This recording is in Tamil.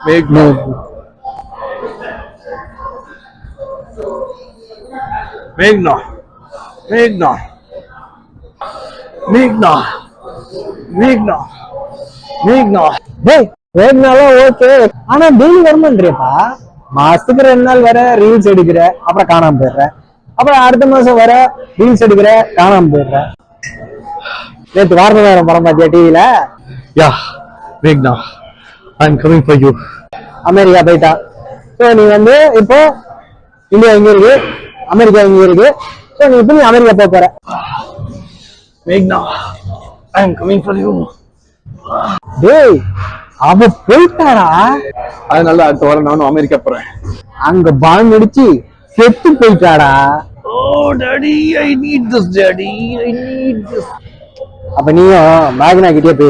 மேக்னா மேக்னா மேக்னா மேக்னா மேக்னா மேக்னா டேய் வேகனாலும் ஓகே, ஆனா டெய்லி வரமாட்டேப்பா. மாசத்துக்கு 2 நாள் வர ரீல்ஸ் எடுக்கிற, அப்புறம் காணாம போயிடுற. அப்புறம் அடுத்த மாசம் வர ரீல்ஸ் எடுக்கிற, காணாம போயிடுற. நேற்று வாரணம் படம் பாத்தியா டிவில? யா மேக்னா I am coming for you. America போயிட்டா. ஸோ நீ வந்து இப்போ இந்தியா எங்க இருக்கு, அமெரிக்கா எங்க இருக்கு. ஸோ நீ இப்போ அமெரிக்கா போற. மேக்னா I am coming for you. டேய் அவ போயிட்டாரா? அதனால அடுத்த வாரம் நானும் அமெரிக்கா போறேன். அங்க பாம்பு அடிச்சு செத்து போயிட்டாடா. ஓ daddy I need this daddy I need this. அப்ப நீயும் மேக்னா கிட்டே போய்